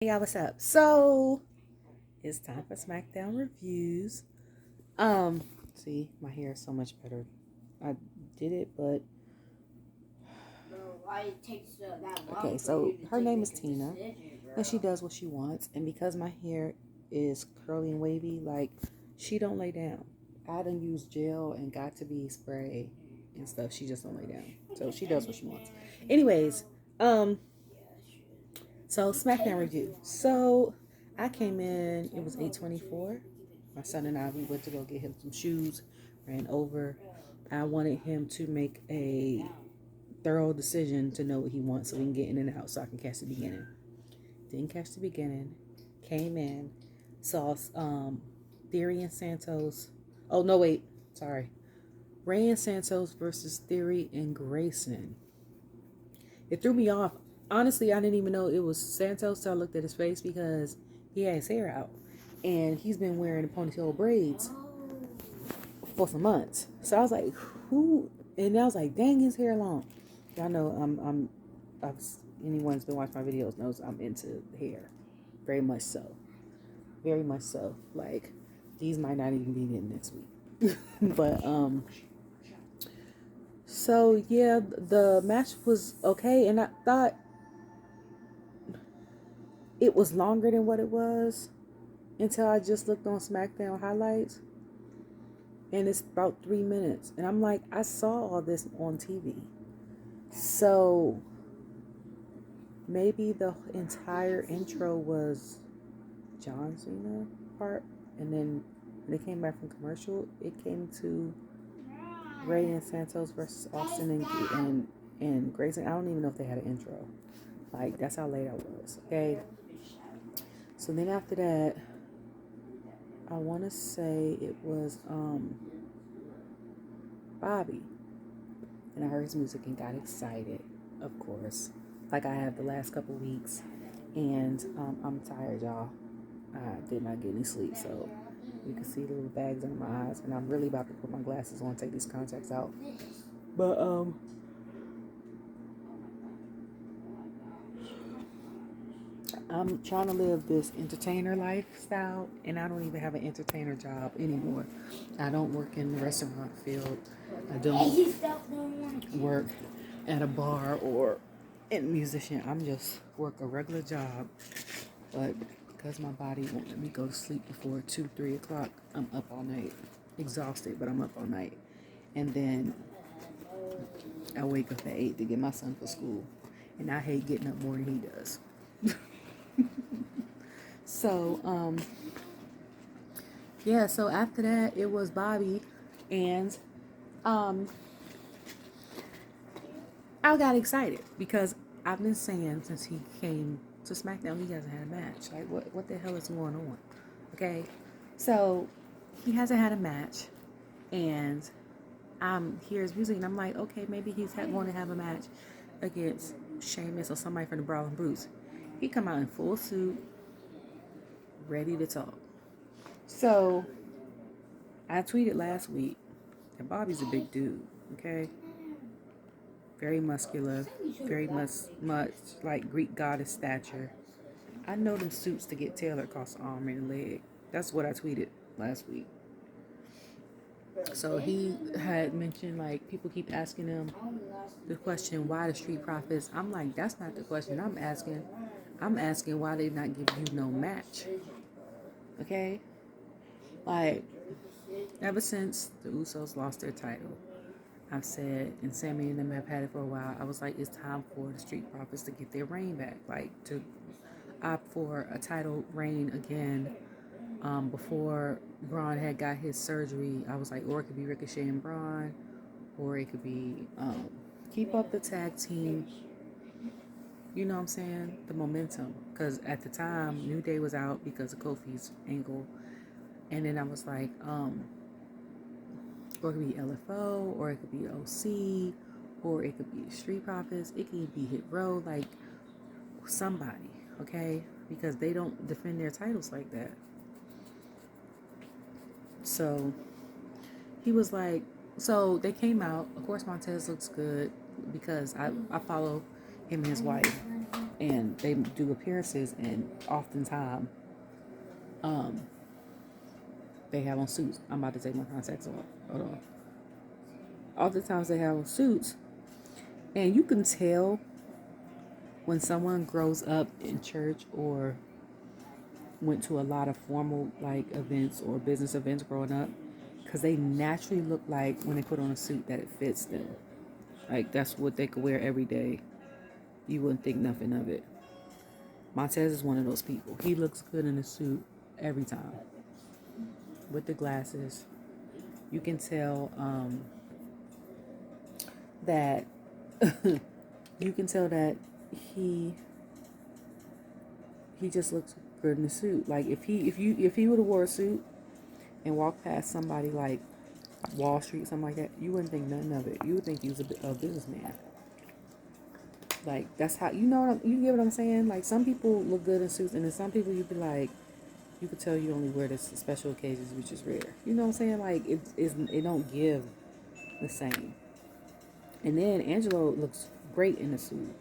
Hey y'all, what's up? So it's time for Smackdown reviews. See, my hair is so much better. I did it, but okay. So her name is Tina, and she does what she wants. And because my hair is curly and wavy, like she don't lay down. I done use gel and got to be spray and stuff. She just don't lay down. So she does what she wants. Anyways, um, so Smackdown review. So I came in. It was 8:24. My son and I, we went to go get him some shoes. Ran over. I wanted him to make a thorough decision to know what he wants, so we can get in and out, so I can catch the beginning. Didn't catch the beginning. Came in. Saw Theory and Santos. Oh no, wait. Sorry. Ray and Santos versus Theory and Grayson. It threw me off. Honestly, I didn't even know it was Santos till I looked at his face because he had his hair out. And he's been wearing the ponytail braids for some months. So I was like, who? And I was like, dang, his hair long. Y'all know anyone's been watching my videos knows I'm into hair. Very much so. Very much so. Like, these might not even be in next week. But, so yeah, the match was okay. And I thought it was longer than what it was until I just looked on SmackDown highlights. And it's about 3 minutes. And I'm like, I saw all this on TV. So maybe the entire intro was John Cena part. And then when they came back from commercial, it came to Ray and Santos versus Austin and Grayson. I don't even know if they had an intro. Like, that's how late I was. Okay. So then after that, I want to say it was Bobby. And I heard his music and got excited, of course, like I have the last couple weeks. And I'm tired, y'all. I did not get any sleep, so you can see the little bags under my eyes. And I'm really about to put my glasses on, take these contacts out. But I'm trying to live this entertainer lifestyle, and I don't even have an entertainer job anymore. I don't work in the restaurant field. I don't work at a bar or a musician. I'm just work a regular job. But because my body won't let me go to sleep before 2, 3 o'clock, I'm up all night. Exhausted, but I'm up all night. And then I wake up at 8 to get my son for school. And I hate getting up more than he does. So, yeah, so after that, it was Bobby. And I got excited because I've been saying since he came to SmackDown, he hasn't had a match. Like, what the hell is going on? Okay, so he hasn't had a match, and I'm here's music, and I'm like, okay, maybe he's going to have a match against Sheamus or somebody from the Brawling Brutes. He come out in full suit, ready to talk. So I tweeted last week that Bobby's a big dude. Okay. Very muscular, very much like Greek goddess stature. I know them suits to get tailored cost an arm and a leg. That's what I tweeted last week. So he had mentioned, like, people keep asking him the question, why the Street Profits? I'm like, that's not the question I'm asking. I'm asking why they not give you no match. Okay? Like, ever since the Usos lost their title, I've said, and Sami and them have had it for a while, I was like, it's time for the Street Profits to get their reign back. Like, to opt for a title reign again. Before Braun had got his surgery, I was like, or it could be Ricochet and Braun, or it could be keep up the tag team. You know what I'm saying? The momentum. Because at the time, New Day was out because of Kofi's ankle. And then I was like, or it could be LFO, or it could be OC, or it could be Street Profits, it could be Hit Row, like somebody, okay? Because they don't defend their titles like that. So he was like, so they came out. Of course, Montez looks good because I follow him and his wife. and they do appearances, and oftentimes they have on suits. I'm about to take my contacts off. Hold on. Oftentimes they have on suits, and you can tell when someone grows up in church or went to a lot of formal like events or business events growing up, because they naturally look like when they put on a suit that it fits them. Like that's what they could wear every day. You wouldn't think nothing of it. Montez is one of those people. He looks good in a suit every time with the glasses. You can tell that you can tell that he just looks good in a suit. Like if he would have wore a suit and walked past somebody like Wall Street, something like that, you wouldn't think nothing of it. You would think he was a businessman. Like that's how you get what I'm saying. Like some people look good in suits, and then some people you'd be like, you could tell you only wear this special occasions, which is rare. You know what I'm saying? Like it don't give the same. And then Angelo looks great in the suit.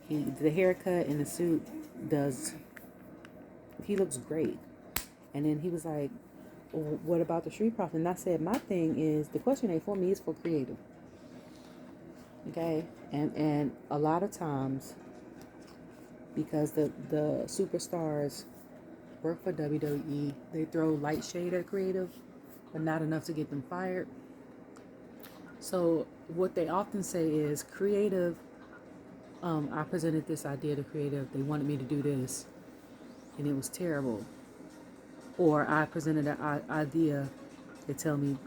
The haircut in the suit he looks great. And then he was like, well, what about the Street Profit? And I said, my thing is, the question ain't for me, it's for creative. Okay? And a lot of times, because the superstars work for WWE, they throw light shade at creative, but not enough to get them fired. So what they often say is, creative, I presented this idea to creative, they wanted me to do this, and it was terrible. Or I presented an idea, they tell me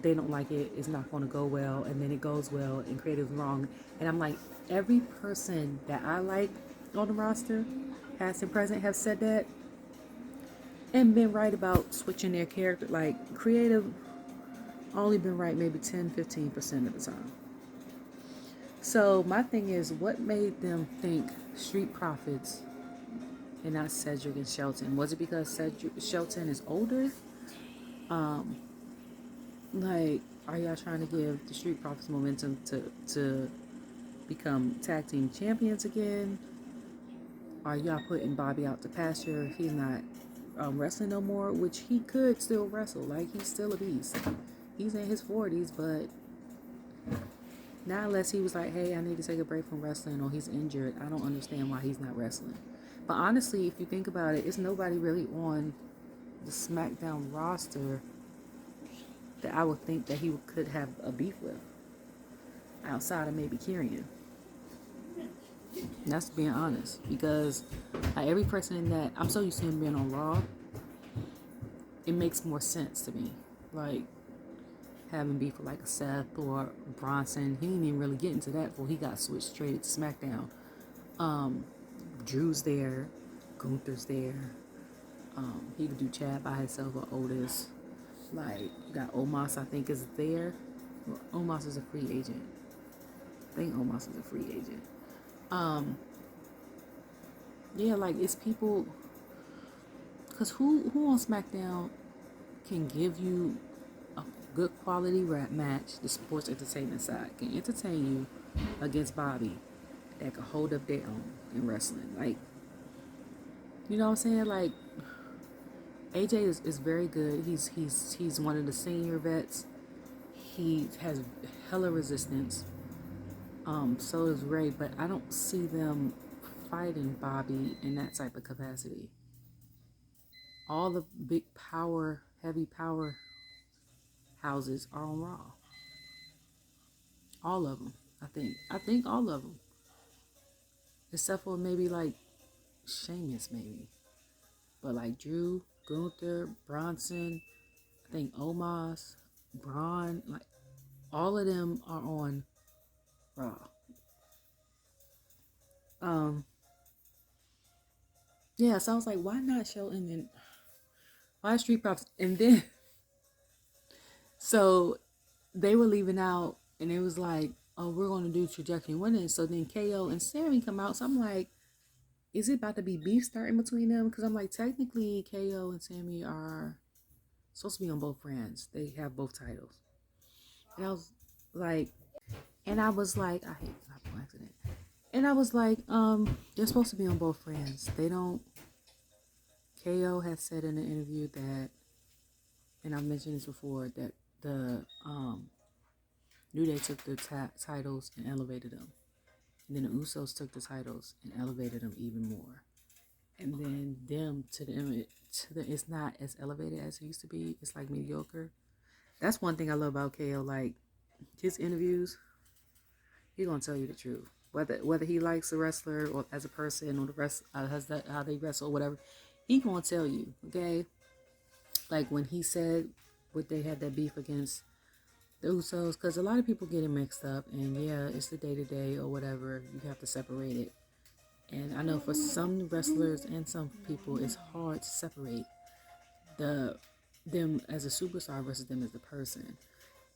they don't like it, it's not going to go well, and then it goes well, and creative's wrong. And I'm like, every person that I like on the roster, past and present, have said that, and been right about switching their character. Like, creative only been right maybe 10-15% of the time. So my thing is, what made them think Street Profits and not Cedric and Shelton? Was it because Shelton is older? Like, are y'all trying to give the Street Profits momentum to become tag team champions again? Are y'all putting Bobby out to pasture? He's not wrestling no more, which he could still wrestle. Like, he's still a beast. He's in his 40s, but not unless he was like, hey, I need to take a break from wrestling, or he's injured. I don't understand why he's not wrestling. But honestly, if you think about it, it's nobody really on the Smackdown roster that I would think that he could have a beef with, outside of maybe Kyrian. That's being honest, because like every person that I'm so used to him being on Raw, it makes more sense to me. Like having beef with like a Seth or Bronson, he didn't even really get into that before he got switched straight to SmackDown. Drew's there, Gunther's there. He could do Chad by himself or Otis. Like, you got Omos, I think, is there. Well, Omos is a free agent. I think Omos is a free agent. Yeah, like, it's people, because who on SmackDown can give you a good quality rap match, the sports entertainment side, can entertain you against Bobby, that can hold up their own in wrestling? Like, you know what I'm saying? Like, AJ is very good. He's one of the senior vets. He has hella resistance. So is Ray, but I don't see them fighting Bobby in that type of capacity. All the big power, heavy power houses are on Raw. All of them, I think. I think all of them, except for maybe like Sheamus, maybe. But like Drew, Gunther, Bronson, I think Omos, Braun, like all of them are on Raw. Yeah, so I was like, why not Shelton and why Street Profits? And then so they were leaving out, and it was like, oh, we're going to do trajectory winning. So then KO and Sami come out. So I'm like, is it about to be beef starting between them? Because I'm like, technically KO and Sami are supposed to be on both brands. They have both titles. And I was like, I hate that accident. And I was like, they're supposed to be on both brands. They don't. KO has said in an interview that, and I mentioned this before, that the New Day took the titles and elevated them. And then the Usos took the titles and elevated them even more. And then them it's not as elevated as it used to be. It's like mediocre. That's one thing I love about KO. Like his interviews, he's gonna tell you the truth. Whether he likes the wrestler or as a person or the rest how they wrestle or whatever, he gonna tell you. Okay, like when he said what they had that beef against the Usos, because a lot of people get it mixed up, and yeah, it's the day-to-day or whatever. You have to separate it. And I know for some wrestlers and some people, it's hard to separate them as a superstar versus them as a person.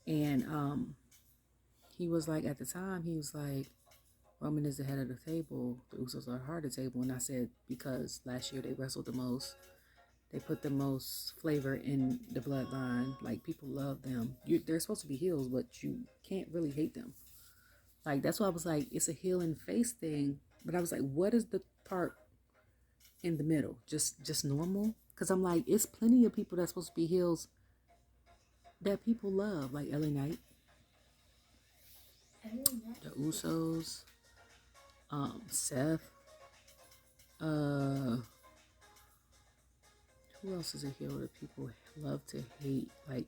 And he was like, at the time, he was like, Roman is the head of the table, the Usos are the heart of the table. And I said, because last year they wrestled the most, they put the most flavor in the bloodline. Like, people love them. They're supposed to be heels, but you can't really hate them. Like, that's why I was like, it's a heel and face thing. But I was like, what is the part in the middle? Just normal? Because I'm like, it's plenty of people that's supposed to be heels that people love. Like LA Knight, the Usos, Seth, who else is a heel that people love to hate? Like,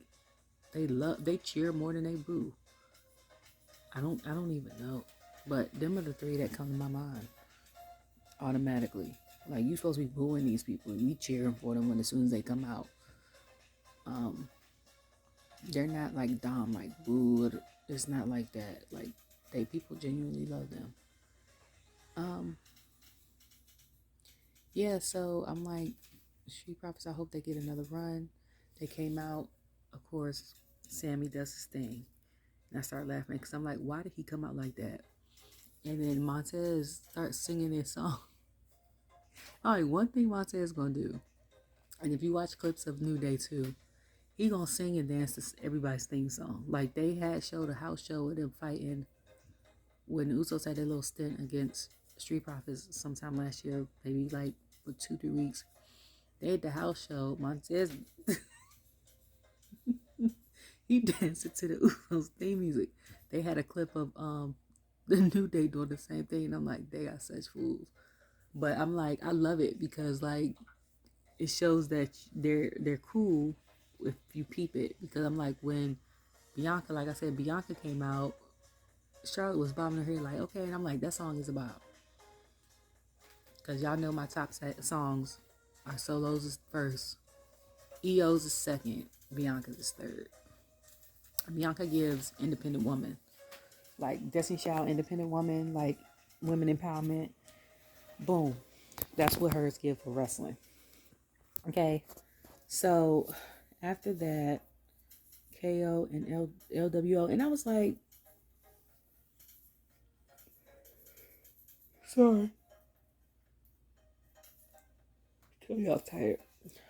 they cheer more than they boo. I don't even know. But them are the three that come to my mind automatically. Like, you supposed to be booing these people. We cheering for them as soon as they come out. They're not like Dom, like boo. It's not like that. Like, people genuinely love them. Yeah, so I'm like, Street Profits, I hope they get another run. They came out, of course, Sami does his thing. And I started laughing because I'm like, why did he come out like that? And then Montez starts singing this song. All right, one thing Montez gonna do, and if you watch clips of New Day too, he gonna sing and dance to everybody's theme song. Like, they had showed a house show with them fighting when the Usos had their little stint against Street Profits sometime last year, maybe like for 2-3 weeks. They had the house show. Montez, he danced to the Usos theme music. They had a clip of the New Day doing the same thing, and I'm like, they are such fools. But I'm like, I love it because, like, it shows that they're cool if you peep it. Because I'm like, when Bianca, like I said, Bianca came out, Charlotte was bobbing her head like, okay, and I'm like, that song is about. Because y'all know my top songs are Solos is first, EO's is second, Bianca's is third. Bianca gives independent woman, like Destiny Child, independent woman, like women empowerment. Boom. That's what hers give for wrestling. Okay. So after that, KO and LWO. And I was like, sorry. Tell y'all tired.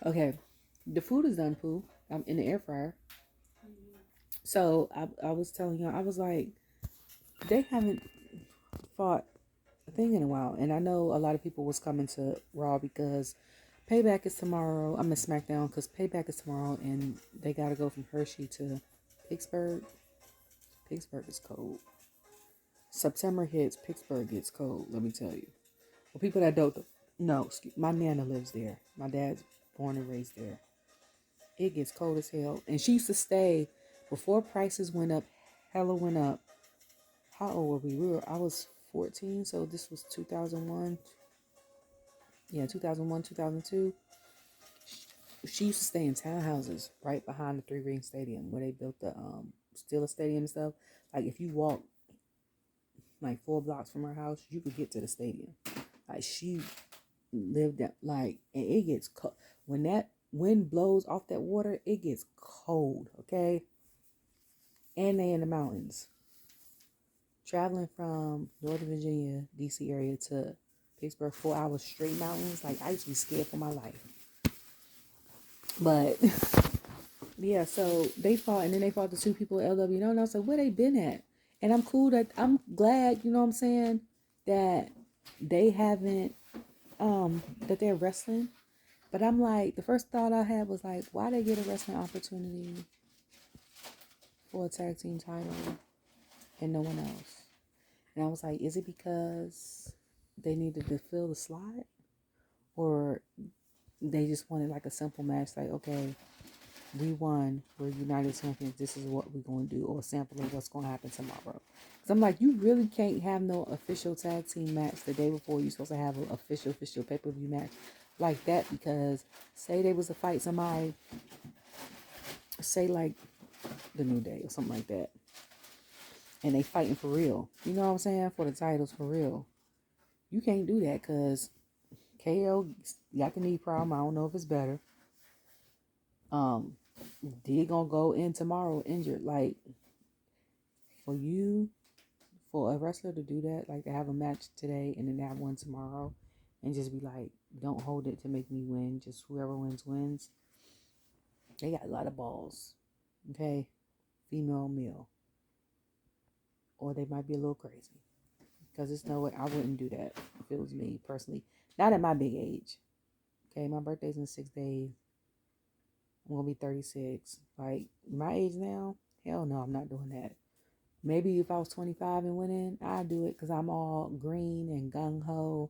Okay. The food is done, Pooh. I'm in the air fryer. So I was telling y'all, I was like, they haven't fought a thing in a while. And I know a lot of people was coming to Raw because Payback is tomorrow. I'm at Smackdown because Payback is tomorrow, and they got to go from Hershey to Pittsburgh. Pittsburgh is cold. September hits, Pittsburgh gets cold, let me tell you. For people that don't know, my Nana lives there. My dad's born and raised there. It gets cold as hell. And she used to stay, before prices went up, hella went up. How old were we? I was 14, so this was 2001. Yeah, 2001, 2002. She used to stay in townhouses right behind the Three Ring Stadium where they built the Steelers Stadium and stuff. Like, if you walk like 4 blocks from her house, you could get to the stadium. Like, she lived that, like, and it gets cold. When that wind blows off that water, it gets cold, okay? And they in the mountains. Traveling from Northern Virginia, DC area to Pittsburgh, 4 hours straight mountains. Like, I used to be scared for my life. But yeah, so they fought, and then they fought the 2 people at LWO, and I was like, where they been at? And I'm glad, you know what I'm saying, that they haven't that they're wrestling. But I'm like, the first thought I had was like, why they get a wrestling opportunity for a tag team title and no one else? And I was like, is it because they needed to fill the slot? Or they just wanted like a simple match, like, okay, we won, we're United Champions, this is what we're going to do, or a sample of what's going to happen tomorrow. Because I'm like, you really can't have no official tag team match the day before you're supposed to have an official pay-per-view match like that, because say they was to fight somebody, say like the New Day or something like that, and they fighting for real, you know what I'm saying, for the titles for real. You can't do that because KO got the knee problem. I don't know if it's better. Did gonna go in tomorrow injured. Like, for a wrestler to do that, like to have a match today and then have one tomorrow, and just be like, don't hold it to make me win. Just whoever wins. They got a lot of balls. Okay, female, male, or they might be a little crazy. Because there's no way I wouldn't do that if it was me personally. Not at my big age. Okay, my birthday's in 6 days. I'm gonna be 36. Like, my age now, hell no, I'm not doing that. Maybe if I was 25 and went in, I'd do it because I'm all green and gung-ho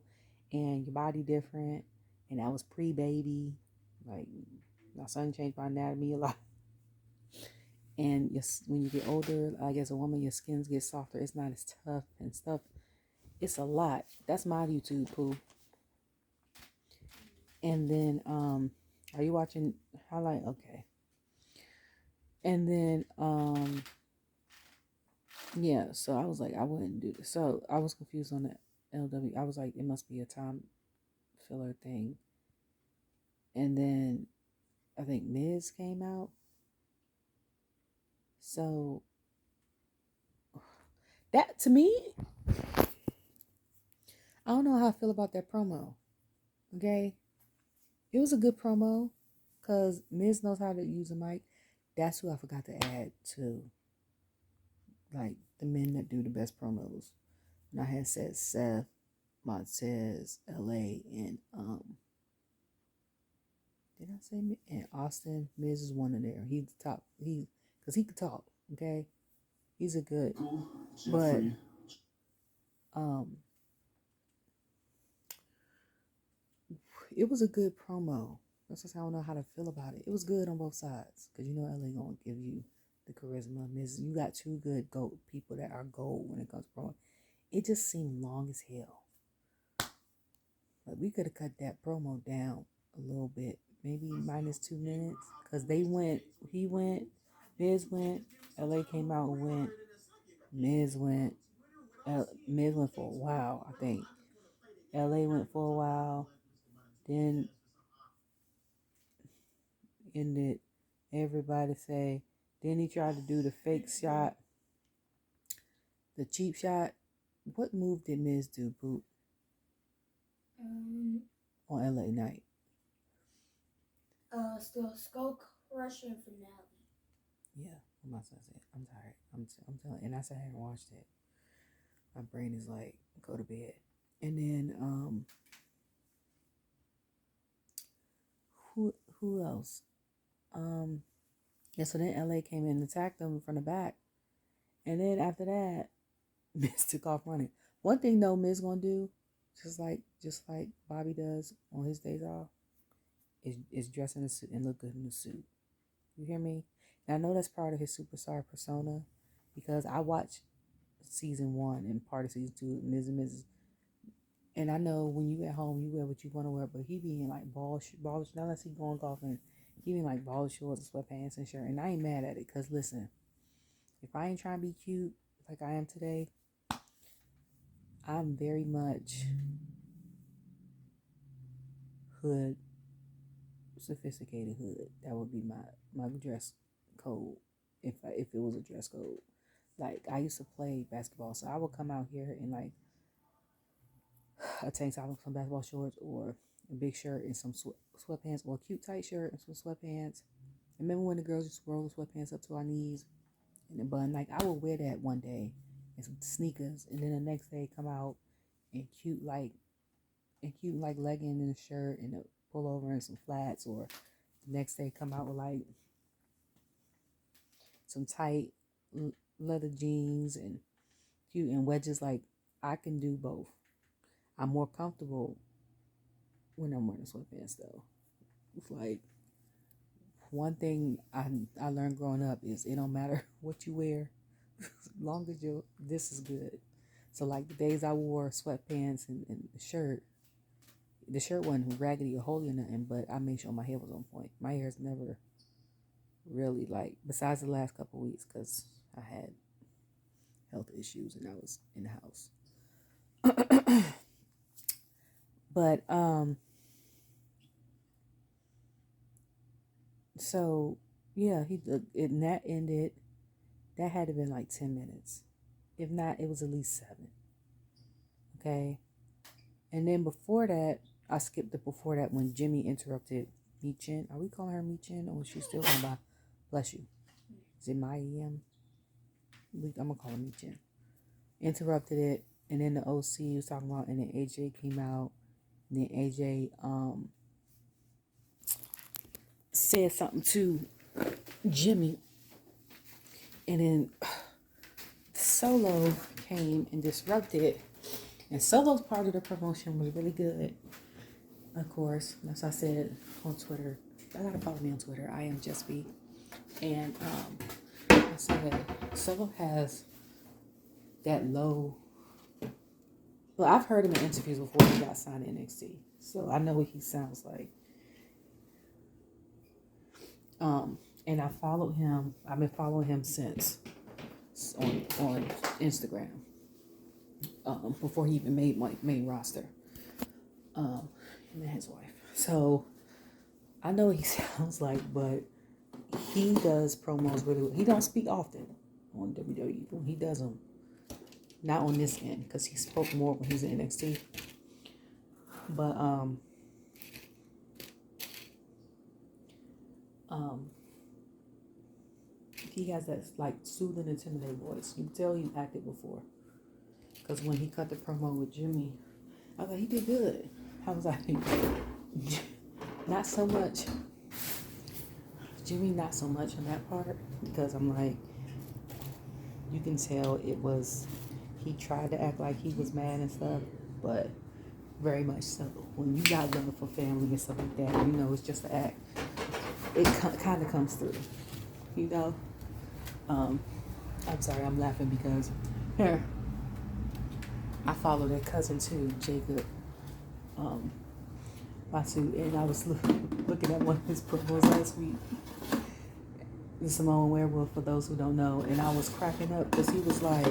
and your body different. And I was pre-baby. Like, my son changed my anatomy a lot. And when you get older, like as a woman, your skins get softer. It's not as tough and stuff. It's a lot. That's my YouTube, poo. And then, are you watching highlight? Okay. And then, yeah, so I was like, I wouldn't do this. So I was confused on the LW. I was like, it must be a time filler thing. And then I think Miz came out. So that, to me, I don't know how I feel about that promo. Okay? It was a good promo because Miz knows how to use a mic. That's who I forgot to add to, like, the men that do the best promos. And I had said Seth, Montez, LA, and did I say and Austin? Miz is one of there. He's the top. Because he could talk. Okay, he's a good. But it was a good promo. That's just how I don't know how to feel about it. It was good on both sides because you know LA gonna give you the charisma. Miz, you got two good GOAT people that are gold when it comes to promo. It just seemed long as hell. Like, we could have cut that promo down a little bit, maybe minus 2 minutes, because he went, Miz went, LA came out and went, Miz went for a while, I think. LA went for a while, then ended, everybody say, then he tried to do the fake shot, the cheap shot. What move did Miz do, Boot? On LA Knight. Still Skull Crusher finale. Yeah, what am I supposed to say? I'm tired. I'm telling, and I said I haven't watched it. My brain is like, go to bed. And then who else? Yeah, so then LA came in and attacked them from the back. And then after that, Miz took off running. One thing though, Miz gonna do, just like Bobby does on his days off, is dress in a suit and look good in a suit. You hear me? And I know that's part of his superstar persona because I watched season 1 and part of season 2, Miz and Mrs. And I know when you at home, you wear what you want to wear, but he be in like ball, not unless he going golfing, he be in like ball shorts and sweatpants and shirt. And I ain't mad at it, because listen, if I ain't trying to be cute like I am today, I'm very much hood, sophisticated hood. That would be my dress code if it was a dress code. Like, I used to play basketball, so I would come out here in like a tank top and some basketball shorts, or a big shirt and some sweatpants, or a cute tight shirt and some sweatpants. Remember when the girls used to roll the sweatpants up to our knees and the bun? Like, I would wear that one day and some sneakers, and then the next day come out and cute like legging and a shirt and a pullover and some flats, or the next day come out with like some tight leather jeans and cute and wedges. Like, I can do both. I'm more comfortable when I'm wearing sweatpants though. It's like, one thing I learned growing up is it don't matter what you wear, as long as this is good. So like the days I wore sweatpants and the shirt wasn't raggedy or holey or nothing, but I made sure my hair was on point. My hair's never really, like, besides the last couple of weeks, because I had health issues and I was in the house. But so yeah, that ended. That had to have been like 10 minutes. If not, it was at least 7. Okay. And then before that, I skipped it before that when Jimmy interrupted Michin. Are we calling her Michin, or is she still going by bless you? Is it my EM? I'm going to call her Michin. Interrupted it. And then the OC was talking about, and then AJ came out. And then AJ said something to Jimmy. And then Solo came and disrupted. And Solo's part of the promotion was really good. Of course, as I said on Twitter, I gotta follow me on Twitter, IAmJustBee. And I said Solo has that low. Well, I've heard him in interviews before he got signed to NXT, so I know what he sounds like. And I followed him. I've been following him since on Instagram. Before he even made my main roster. Him and his wife. So I know what he sounds like, but he does promos really well. He don't speak often on WWE, but he does them. Not on this end, because he spoke more when he was in NXT. But he has that like soothing, intimidating voice. You can tell he acted before. Because when he cut the promo with Jimmy, I was like, he did good. I was like, not so much. Jimmy, not so much on that part. Because I'm like, you can tell it was, he tried to act like he was mad and stuff, but very much so. When you got love for family and stuff like that, you know it's just an act. It kind of comes through, you know. I'm sorry, I'm laughing because here, I follow their cousin too, Jacob Batu, and I was looking at one of his promos last week, the Samoan Werewolf, for those who don't know, and I was cracking up because he was like,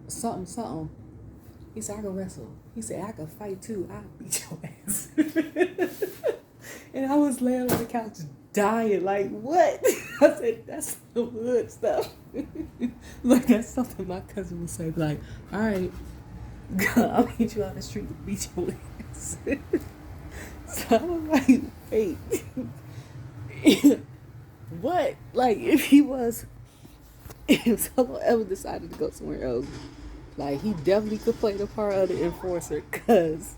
something. He said, I can wrestle. He said, I can fight too. I'll beat your ass. And I was laying on the couch dying, like, what? I said, that's some hood stuff. Like, that's something my cousin would say, like, all right, I'll meet you on the street to beat your ass. So I was like, wait. What? Like, if someone ever decided to go somewhere else, like, he definitely could play the part of the enforcer, because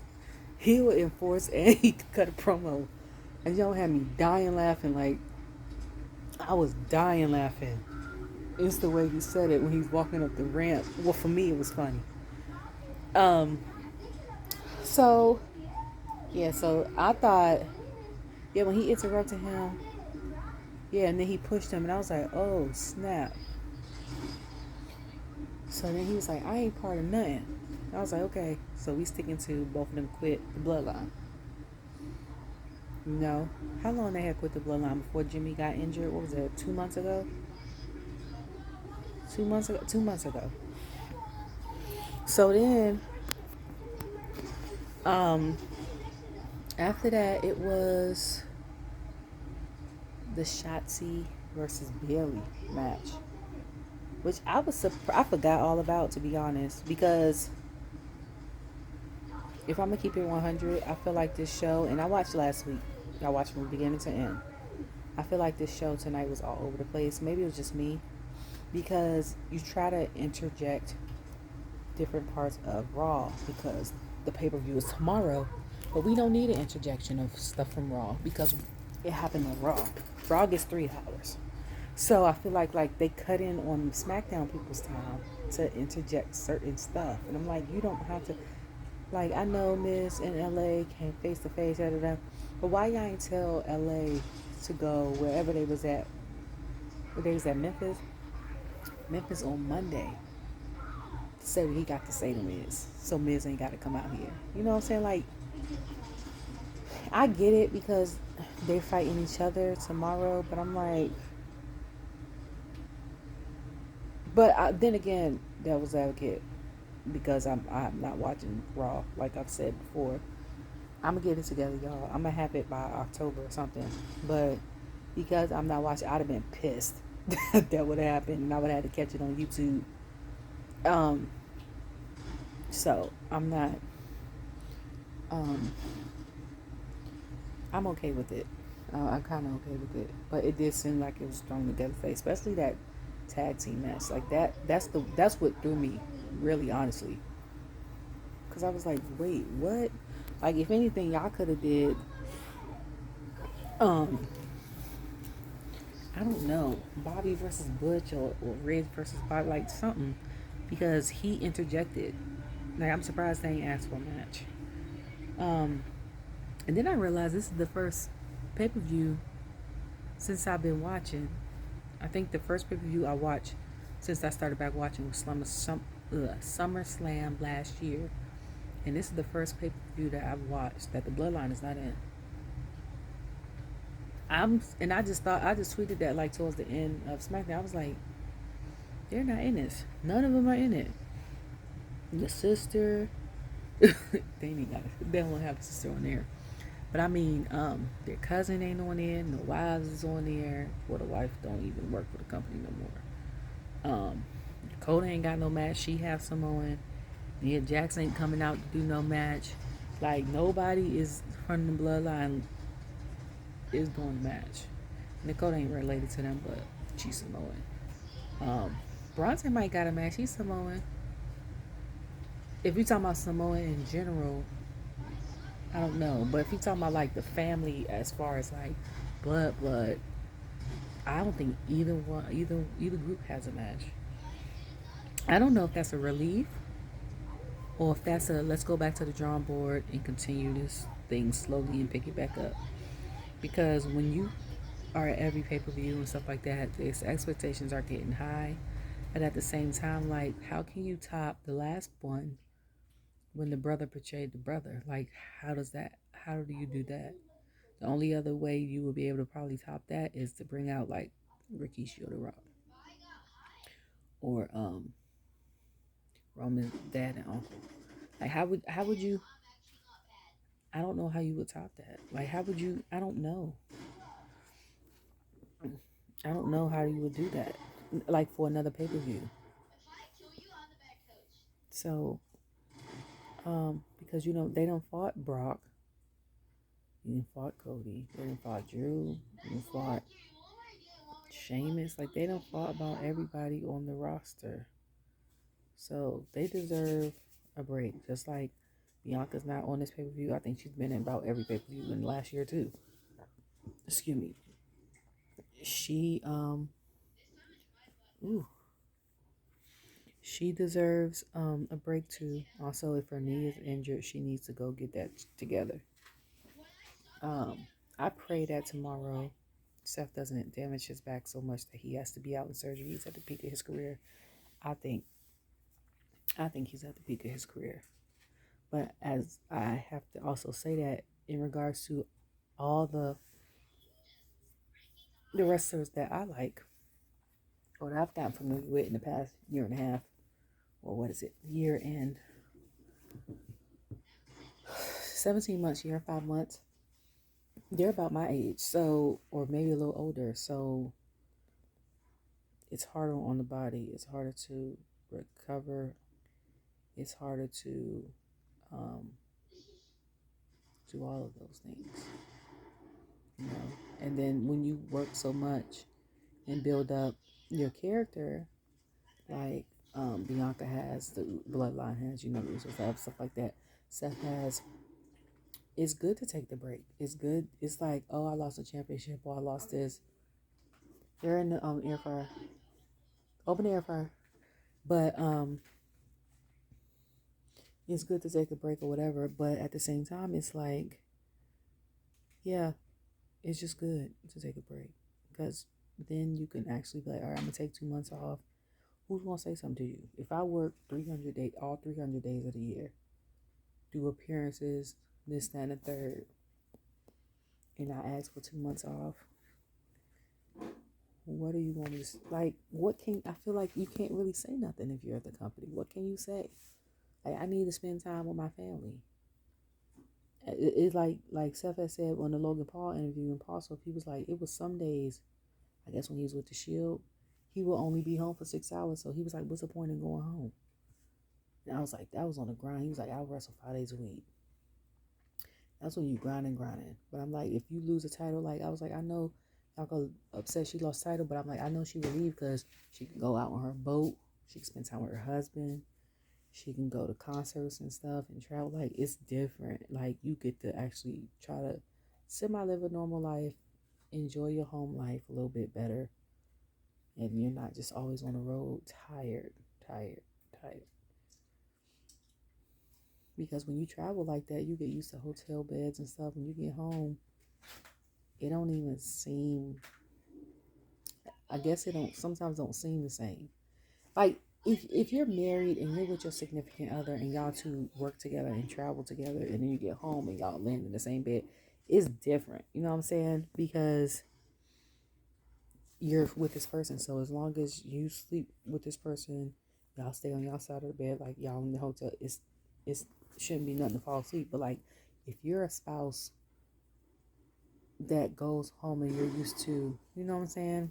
he would enforce and he could cut a promo. And y'all had me dying laughing. Like, I was dying laughing. It's the way he said it when he's walking up the ramp. Well, for me, it was funny. So I thought, when he interrupted him, and then he pushed him, and I was like, oh, snap. So then he was like, I ain't part of nothing. I was like, okay. So we sticking to both of them quit the bloodline. You know, how long they had quit the bloodline before Jimmy got injured? What was it, 2 months ago? 2 months ago? 2 months ago. So then, after that, it was the Shotzi versus Bayley match, which I forgot all about, to be honest, because if I'm gonna keep it 100, I feel like this show, and I watched last week, I watched from beginning to end. I feel like this show tonight was all over the place. Maybe it was just me, because you try to interject different parts of Raw because the pay-per-view is tomorrow. But we don't need an interjection of stuff from Raw because it happened on Raw. Raw gets 3 hours. So I feel like they cut in on Smackdown people's time to interject certain stuff. And I'm like, you don't have to. Like, I know Miz and LA came face to face, but why y'all ain't tell LA to go wherever they was at? Where they was at Memphis? Memphis on Monday. Said he got to say to Miz. So Miz ain't got to come out here. You know what I'm saying? Like, I get it because they're fighting each other tomorrow, but I'm like, then again, devil's advocate, because I'm not watching Raw, like I've said before. I'm gonna get it together, y'all. I'm gonna have it by October or something. But because I'm not watching, I'd have been pissed that would have happened, and I would have had to catch it on YouTube. So I'm not. I'm okay with it. I'm kind of okay with it, but it did seem like it was thrown together, especially that tag team match. Like that. That's what threw me, really, honestly. Because I was like, wait, what? Like, if anything, y'all could have did, I don't know, Bobby versus Butch or Red versus Bobby, like something. Because he interjected. Like, I'm surprised they ain't asked for a match. And then I realized this is the first pay-per-view since I've been watching. I think the first pay-per-view I watched since I started back watching was SummerSlam last year. And this is the first pay-per-view that I've watched that the bloodline is not in. I just tweeted that like towards the end of SmackDown. I was like, they're not in this. None of them are in it. The sister, they don't have the sister on there. But I mean, their cousin ain't on there. No wives is on there. Well, the wife don't even work for the company no more. Dakota ain't got no match. She have Samoan. Nia Jax ain't coming out to do no match. Like, nobody is from the bloodline is doing the match. Dakota ain't related to them, but she's Samoan. Bronson might got a match. He's Samoan. If you're talking about Samoan in general, I don't know. But if you're talking about like the family as far as like blood, I don't think either group has a match. I don't know if that's a relief or if that's a let's go back to the drawing board and continue this thing slowly and pick it back up. Because when you are at every pay-per-view and stuff like that, the expectations are getting high. And at the same time, like, how can you top the last one when the brother betrayed the brother? Like, how do you do that? The only other way you would be able to probably top that is to bring out like Ricky Shield Rock or Roman's dad and uncle. Like, how would you? I don't know how you would top that. Like, how would you? I don't know. I don't know how you would do that. Like, for another pay-per-view. So, because they don't fought Brock. You didn't fought Cody. They didn't fought Drew. They didn't fought Sheamus. Like, they don't fought about everybody on the roster. So they deserve a break. Just like Bianca's not on this pay-per-view. I think she's been in about every pay-per-view in the last year too. Excuse me. She deserves a break too. Also, if her knee is injured, she needs to go get that together. I pray that tomorrow Seth doesn't damage his back so much that he has to be out in surgery. He's at the peak of his career. I think he's at the peak of his career. But as I have to also say that in regards to all the wrestlers that I like or that I've gotten familiar with in the past year and a half, or what is it, year and 17 months, year and 5 months, they're about my age, so, or maybe a little older, so it's harder on the body, it's harder to recover, it's harder to do all of those things, and then when you work so much and build up your character, like Bianca has, the bloodline has, you know, stuff like that. Seth has. It's good to take the break. It's good. It's like, oh, I lost a championship, or I lost this. They're in the air fryer. Open air fryer. But it's good to take a break or whatever. But at the same time, it's like, yeah, it's just good to take a break. Because then you can actually be like, all right, I'm going to take 2 months off. Who's going to say something to you? If I work 300 days, all 300 days of the year, do appearances, this, that, and the third, and I ask for 2 months off, what are you going to, like, what can, I feel like you can't really say nothing if you're at the company. What can you say? Like, I need to spend time with my family. It's like Seth had said on the Logan Paul interview in Paul, so he was like, it was some days, I guess when he was with the Shield, he will only be home for 6 hours. So he was like, what's the point in going home? And I was like, that was on the grind. He was like, I'll wrestle 5 days a week. That's when you grinding. But I'm like, if you lose a title, like, I was like, I know y'all go upset she lost title, but I'm like, I know she would leave because she can go out on her boat. She can spend time with her husband. She can go to concerts and stuff and travel. Like, it's different. Like, you get to actually try to semi-live a normal life, enjoy your home life a little bit better. And you're not just always on the road tired. Because when you travel like that, you get used to hotel beds and stuff. When you get home, it don't even seem, I guess it sometimes don't seem the same. Like, if you're married and you're with your significant other and y'all two work together and travel together, and then you get home and y'all land in the same bed, it's different. You know what I'm saying? Because you're with this person. So as long as you sleep with this person, y'all stay on y'all side of the bed, like y'all in the hotel, it's shouldn't be nothing to fall asleep. But like, if you're a spouse that goes home and you're used to, you know what I'm saying?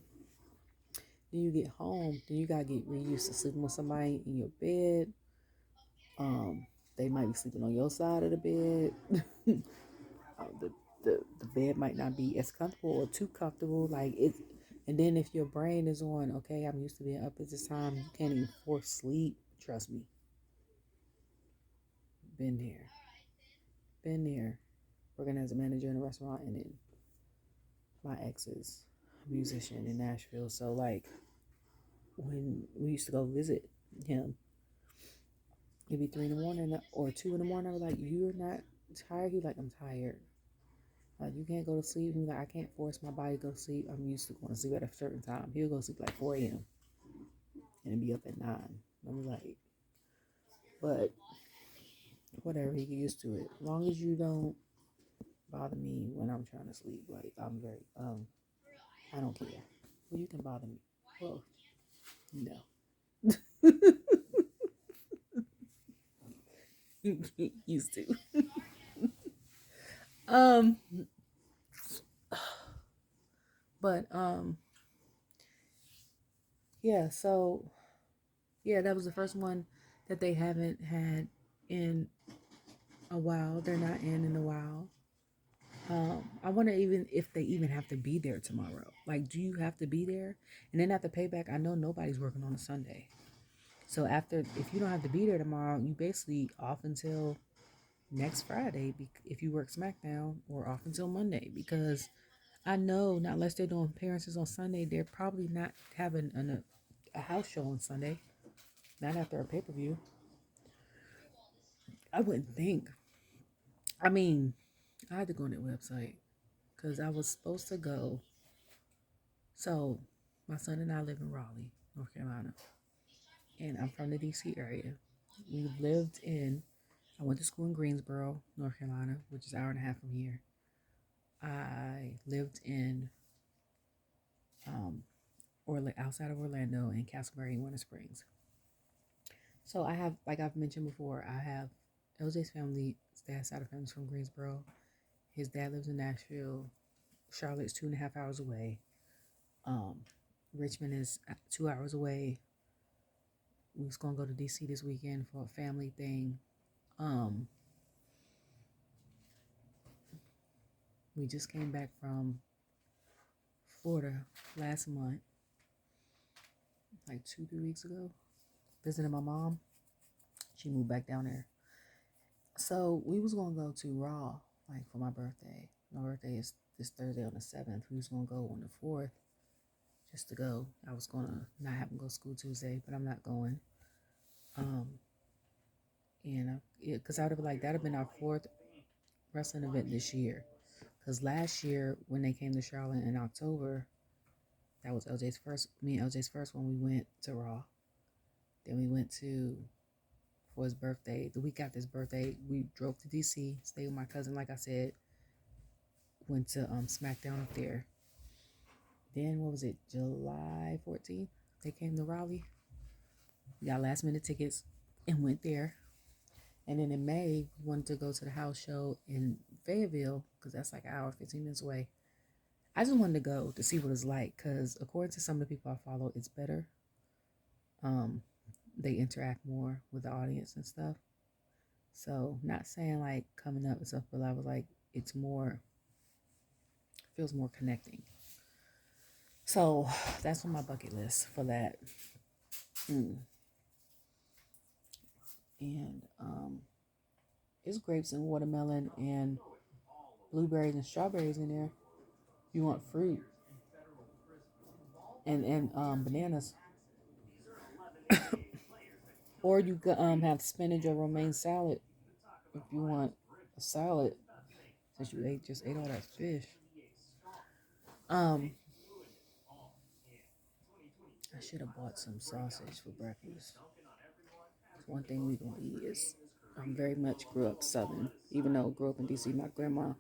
Then you get home, then you gotta get reused to sleeping with somebody in your bed. They might be sleeping on your side of the bed. The bed might not be as comfortable or too comfortable. Like, it's, and then if your brain is on, okay, I'm used to being up at this time, you can't even force sleep. Trust me. Been there. Working as a manager in a restaurant, and then my ex is a musician in Nashville. So like, when we used to go visit him, it'd be 3 a.m. or 2 a.m. I was like, you're not tired? He's like, I'm tired. Like, you can't go to sleep. He's like, I can't force my body to go to sleep. I'm used to going to sleep at a certain time. He'll go to sleep like 4 a.m. and be up at 9. I was like, but whatever, he get used to it. As long as you don't bother me when I'm trying to sleep. Like, I'm very, I don't care. Well, you can bother me. Well, no. You get used to. But yeah, so yeah, that was the first one that they haven't had in a while. They're not in a while. I wonder even if they even have to be there tomorrow. Like, do you have to be there? And then after payback, I know nobody's working on a Sunday. So after, if you don't have to be there tomorrow, you basically off until next Friday if you work Smackdown, or off until Monday, because I know not unless they're doing appearances on Sunday, they're probably not having a house show on Sunday. Not after a pay-per-view. I wouldn't think. I mean, I had to go on their website because I was supposed to go. So my son and I live in Raleigh, North Carolina, and I'm from the DC area. I went to school in Greensboro, North Carolina, which is an hour and a half from here. I lived in outside of Orlando, in Castleberry, Winter Springs. So I have, like I've mentioned before, I have LJ's family, his dad's side of family's from Greensboro. His dad lives in Nashville. Charlotte's 2.5 hours away. Richmond is 2 hours away. We was gonna go to DC this weekend for a family thing. We just came back from Florida last month, like 2-3 weeks ago. visiting my mom. She moved back down there. So we was gonna go to Raw, like for my birthday. My birthday is this Thursday on the 7th. We was gonna go on the 4th just to go. I was gonna not have to go to school Tuesday, but I'm not going. And because I'd have like that'd have been our 4th wrestling event this year. Because last year when they came to Charlotte in October, that was LJ's first. Me and LJ's first when we went to Raw. Then we went to for his birthday. The week after his birthday, we drove to DC, stayed with my cousin, like I said. Went to Smackdown up there. Then what was it? July 14th, they came to Raleigh. We got last minute tickets and went there. And then in May, we wanted to go to the house show in Fayetteville because that's like an hour, 15 minutes away. I just wanted to go to see what it's like because according to some of the people I follow, it's better. They interact more with the audience and stuff. So not saying like coming up and stuff, but I was like, it's more, feels more connecting. So that's on my bucket list for that. And it's grapes and watermelon and blueberries and strawberries in there. You want fruit and bananas. Or you could have spinach or romaine salad if you want a salad, since you just ate all that fish. I should have bought some sausage for breakfast. One thing we gonna eat is very much grew up Southern, even though I grew up in DC. My grandma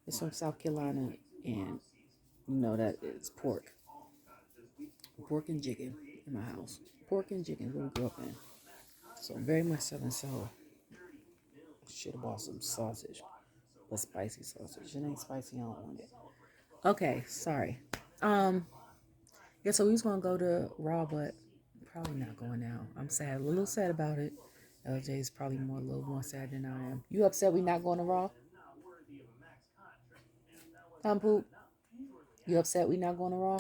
is from South Carolina, and you know that it's pork and chicken in my house. Pork and chicken is what we grew up in. So very much Southern. So should have bought some sausage, but spicy sausage. It ain't spicy. I don't want it. Okay, sorry. Yeah. So we was gonna go to Raw, but probably not going now. I'm sad, a little sad about it. LJ is probably a little more sad than I am. You upset we not going to Raw? Poop. You upset we not going to Raw?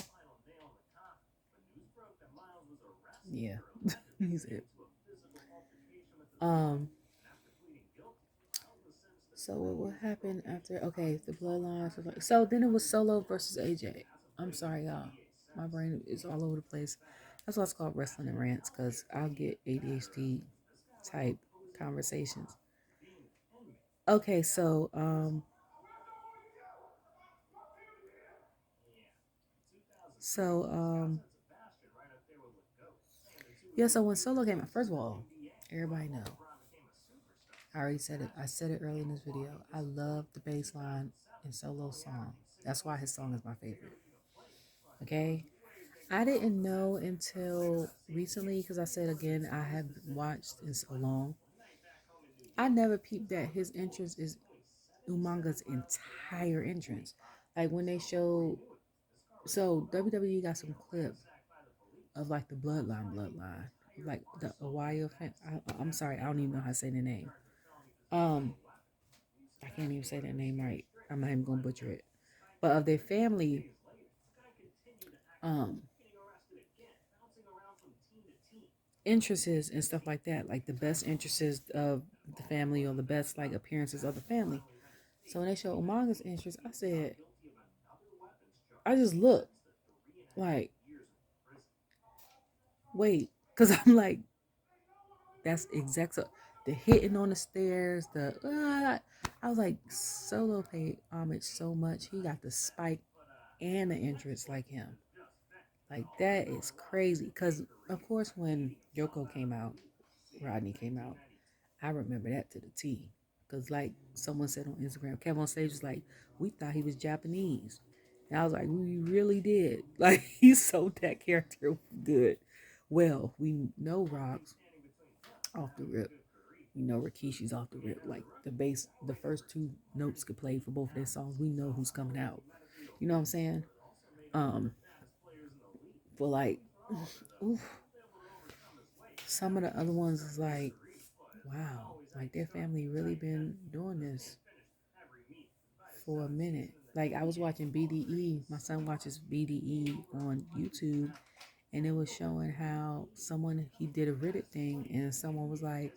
Yeah. He's it. So what happened after? Okay, the bloodline. So then it was Solo versus AJ. I'm sorry, y'all. My brain is all over the place. That's why it's called wrestling and rants, because I'll get ADHD type conversations. Okay, so yeah, so when Solo came out, first of all, everybody know. I already said it. I said it earlier in this video. I love the bass line in Solo's song. That's why his song is my favorite. Okay? I didn't know until recently, because I said again, I haven't watched in so long. I never peeped that his entrance is Umanga's entire entrance. Like when they showed, so WWE got some clip of like the bloodline, like the Awaya fan. I'm sorry, I don't even know how to say the name. I can't even say their name right. I'm not even gonna butcher it. But of their family, interests and stuff like that, like the best interests of the family or the best like appearances of the family. So when they showed Umanga's interest, I just looked like, wait, because I'm like, that's exact. So the hitting on the stairs, I was like, Solo paid homage so much. He got the spike and the entrance like him. Like that is crazy. Because of course when Yoko came out, Rodney came out, I remember that to the T. Because like someone said on Instagram, Kevin on stage was like, we thought he was Japanese. And I was like, we really did. Like he sold that character good. Well, we know Rock's off the rip. You know Rikishi's off the rip. Like the bass, the first two notes could play for both their songs. We know who's coming out. You know what I'm saying? But like, oof, some of the other ones is like, wow, like their family really been doing this for a minute. Like I was watching BDE. My son watches BDE on YouTube, and it was showing how he did a Reddit thing, and someone was like,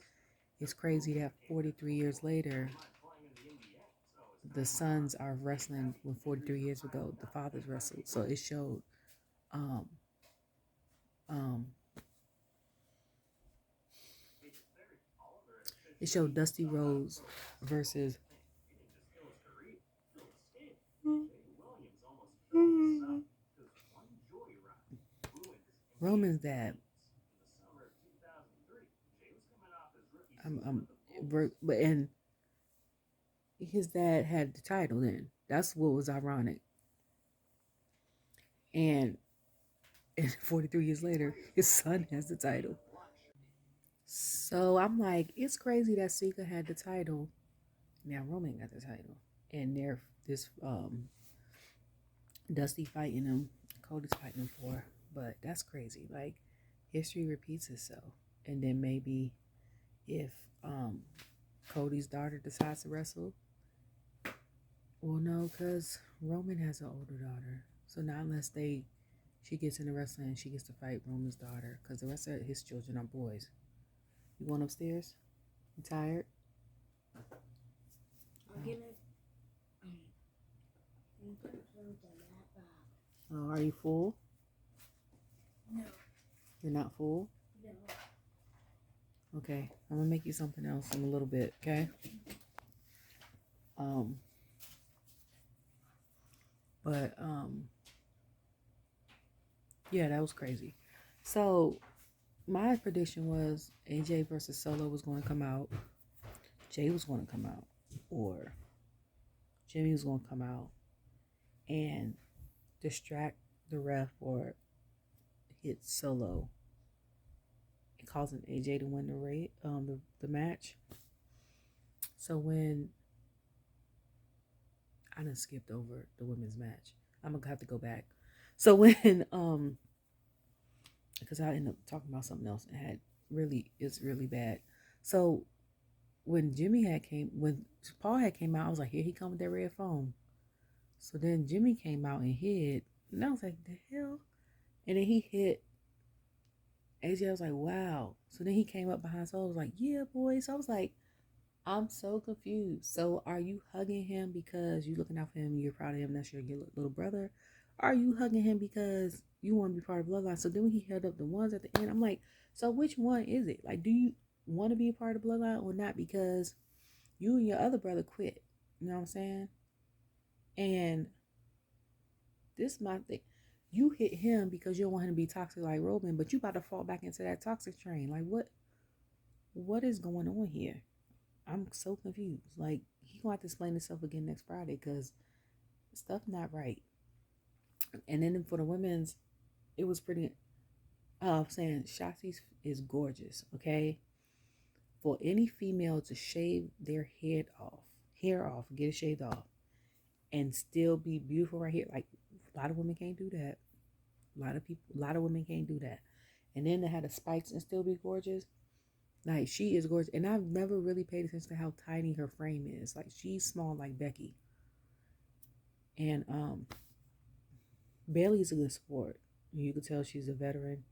it's crazy that 43 years later, the sons are wrestling when 43 years ago the fathers wrestled. So it showed um um it showed Dusty Rhodes versus Roman's dad. But and his dad had the title then. That's what was ironic. And 43 years later, his son has the title. So I'm like, it's crazy that Sika had the title. Now Roman got the title. And they're this Dusty fighting him, Cody's fighting him for. But that's crazy. Like, history repeats itself. And then maybe if Cody's daughter decides to wrestle, well, no, because Roman has an older daughter. So not unless she gets into wrestling and she gets to fight Roman's daughter, because the rest of his children are boys. You going upstairs? You tired? I'm gonna Oh, are you full? No. You're not full? No. Okay, I'm gonna make you something else in a little bit, okay? Yeah, that was crazy. So my prediction was AJ versus Solo was going to come out, Jay was going to come out, or Jimmy was going to come out and distract the ref or hit Solo and causing AJ to win the match. So when I done skipped over the women's match, I'm gonna have to go back. So when because I ended up talking about something else and it's really bad. So when Paul had came out, I was like, here he come with that red phone. So then Jimmy came out and hid, and I was like, the hell? And then he hit AJ. I was like, wow. So then he came up behind, so I was like, yeah, boy. So I was like, I'm so confused. So are you hugging him because you're looking out for him, you're proud of him, that's your little brother? Are you hugging him because you want to be part of Bloodline? So then when he held up the ones at the end, I'm like, so which one is it? Like, do you want to be a part of Bloodline or not? Because you and your other brother quit. You know what I'm saying? And this is my thing. You hit him because you don't want him to be toxic like Roman, but you about to fall back into that toxic train. Like, what is going on here? I'm so confused. Like, he gonna have to explain himself again next Friday because stuff not right. And then for the women's, it was pretty. Saying Shotzi is gorgeous. Okay, for any female to shave their hair off, get it shaved off, and still be beautiful right here. Like, a lot of women can't do that. A lot of women can't do that. And then to have the spikes and still be gorgeous. Like, she is gorgeous. And I've never really paid attention to how tiny her frame is. Like, she's small like Becky. And Bayley's a good sport. You can tell she's a veteran.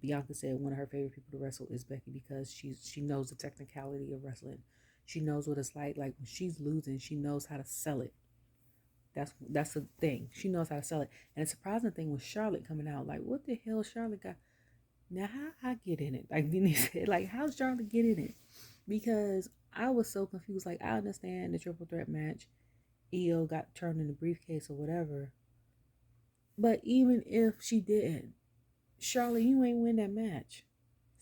Bianca said one of her favorite people to wrestle is Becky because she knows the technicality of wrestling. She knows what it's like. Like, when she's losing, she knows how to sell it. That's the thing. She knows how to sell it. And the surprising thing was Charlotte coming out. Like, what the hell Charlotte got? Now, how I get in it? Like Vinny said, like, how's Charlotte get in it? Because I was so confused. Like, I understand the triple threat match. EO got turned in the briefcase or whatever. But even if she didn't, Charlotte, you ain't win that match.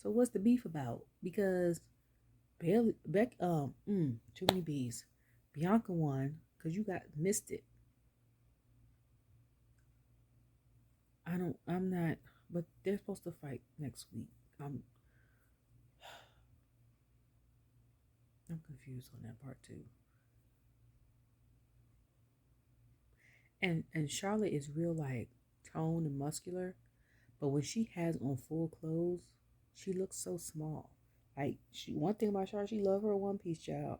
So what's the beef about? Because too many B's. Bianca won because you missed it. I'm not, but they're supposed to fight next week. I'm confused on that part too. And Charlotte is real, like, toned and muscular, but when she has on full clothes, she looks so small. Like, one thing about Charlotte, she love her one piece child.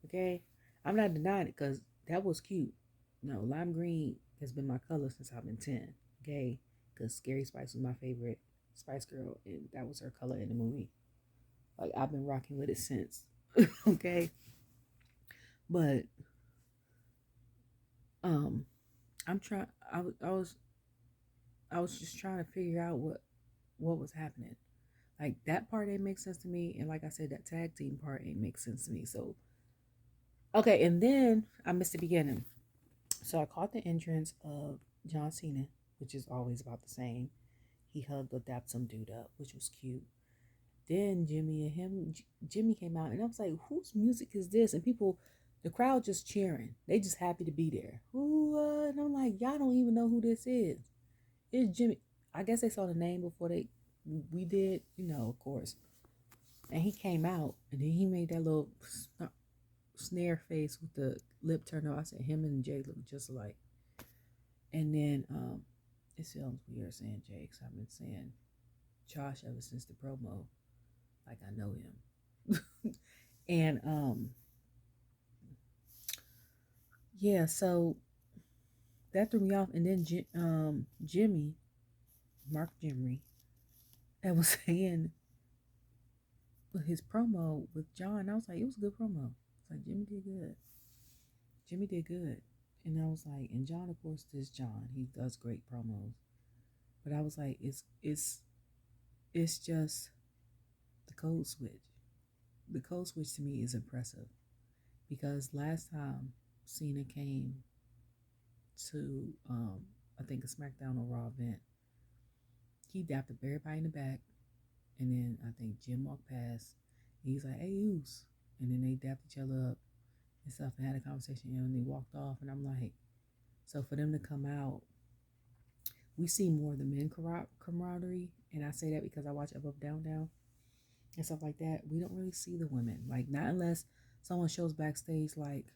Okay, I'm not denying it because that was cute. No, lime green has been my color since I've been 10. Okay, because Scary Spice was my favorite Spice Girl, and that was her color in the movie. Like, I've been rocking with it since. Okay, but I'm trying. I was just trying to figure out what was happening. Like, that part ain't make sense to me, and like I said, that tag team part ain't make sense to me. So, okay, and then I missed the beginning. So I caught the entrance of John Cena, which is always about the same. He hugged or dapped some dude up, which was cute. Then Jimmy came out, and I was like, whose music is this? And people, the crowd just cheering. They just happy to be there. Who? And I'm like, y'all don't even know who this is. It's Jimmy. I guess they saw the name before we did, of course. And he came out, and then he made that little snare face with the lip turned up. I said, him and Jay look just alike. And then, it sounds weird saying Jay, because I've been saying Josh ever since the promo. Like, I know him. And, yeah, so that threw me off. And then Jimmy, Mark Jimmy, that was saying his promo with John. I was like, it was a good promo. It's like, Jimmy did good. Jimmy did good. And I was like, and John, of course, is John. He does great promos. But I was like, it's just the code switch. The code switch to me is impressive. Because last time Cena came to, I think a Smackdown or Raw event, he dapped up everybody in the back. And then I think Jim walked past. And he's like, hey, Oos. And then they dapped each other up and stuff and had a conversation. And they walked off. And I'm like, so for them to come out, we see more of the men camaraderie. And I say that because I watch upupdowndown and stuff like that. We don't really see the women. Like, not unless someone shows backstage, like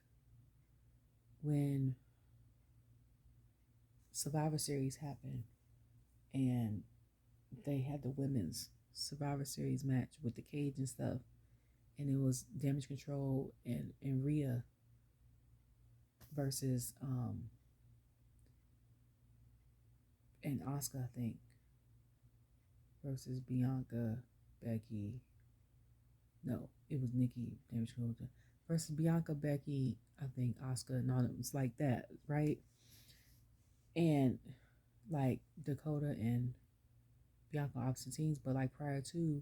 when Survivor Series happened and they had the women's Survivor Series match with the cage and stuff, and it was Damage Control and Rhea versus and Asuka, I think, versus Bianca, Becky. No, it was Nikki, Damage Control versus Bianca, Becky, I think Asuka, and all it was like that, right? And like Dakota and Bianca opposite teams, but like prior to,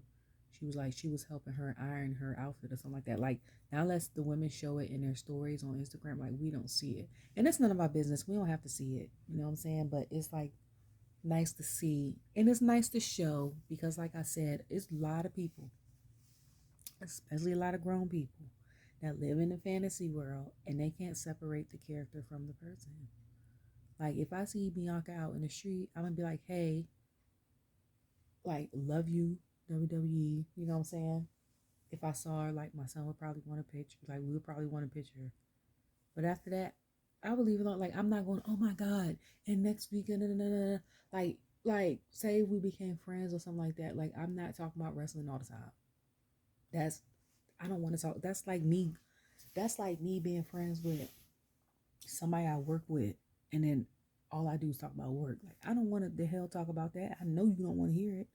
she was helping her iron her outfit or something like that. Like, now unless the women show it in their stories on Instagram, like, we don't see it. And it's none of our business. We don't have to see it. You know what I'm saying? But it's like nice to see. And it's nice to show because, like I said, it's a lot of people, especially a lot of grown people, that live in the fantasy world and they can't separate the character from the person. Like, if I see Bianca out in the street, I'm going to be like, hey, like, love you, WWE, you know what I'm saying? If I saw her, like, my son would probably want a picture. Like, we would probably want a picture. But after that, I would leave it alone. Like, I'm not going, oh my God, and next week, like, say we became friends or something like that. Like, I'm not talking about wrestling all the time. I don't want to talk. That's like me being friends with somebody I work with, and then all I do is talk about work. Like, I don't want to the hell talk about that. I know you don't want to hear it.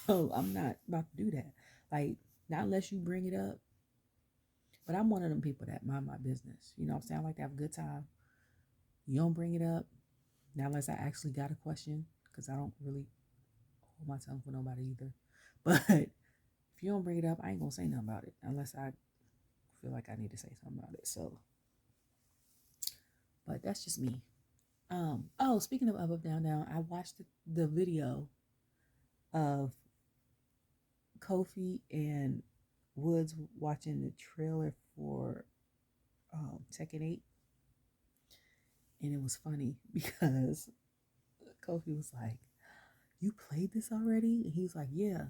So I'm not about to do that. Like, not unless you bring it up. But I'm one of them people that mind my business. You know what I'm saying? I like to have a good time. You don't bring it up. Not unless I actually got a question. Because I don't really hold my tongue for nobody either. But if you don't bring it up, I ain't going to say nothing about it. Unless I feel like I need to say something about it. So, but that's just me. Oh, speaking of Up, Down, Down, I watched the video of Kofi and Woods watching the trailer for Tekken 8. And it was funny because Kofi was like, you played this already? And he was like, yeah.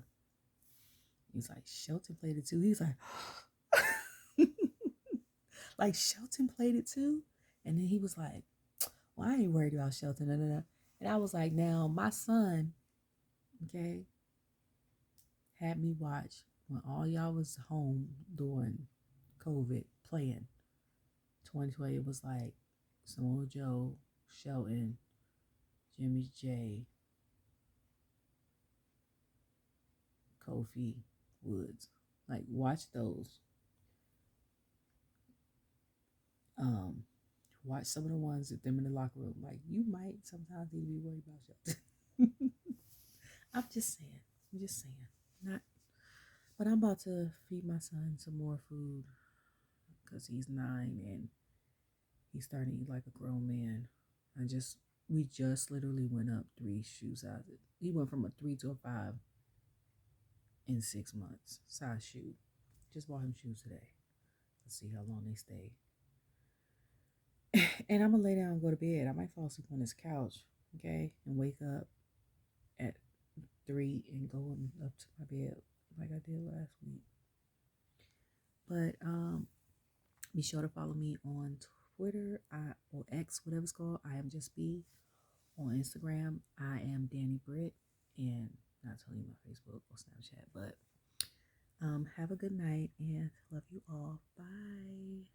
He's like, Shelton played it too. He's like, like, Shelton played it too? And then he was like, well, I ain't worried about Shelton. And I was like, now, my son, okay, had me watch when all y'all was home during COVID playing 2020. It was like Samoa Joe, Shelton, Jimmy J, Kofi, Woods. Like, watch those. Watch some of the ones that them in the locker room. Like, you might sometimes need to be worried about Shelton. I'm just saying. Not, but I'm about to feed my son some more food because he's 9 and he's starting to eat like a grown man. We just literally went up 3 shoe sizes. He went from a 3 to a 5 in 6 months. Size shoe. Just bought him shoes today. Let's see how long they stay. And I'm gonna lay down and go to bed. I might fall asleep on this couch, okay, and wake up at 3 and go up to my bed like I did last week. But be sure to follow me on Twitter or X, whatever it's called. IAmJustBee. On Instagram, I am Danny Britt, and not telling you my Facebook or Snapchat. But have a good night and love you all. Bye.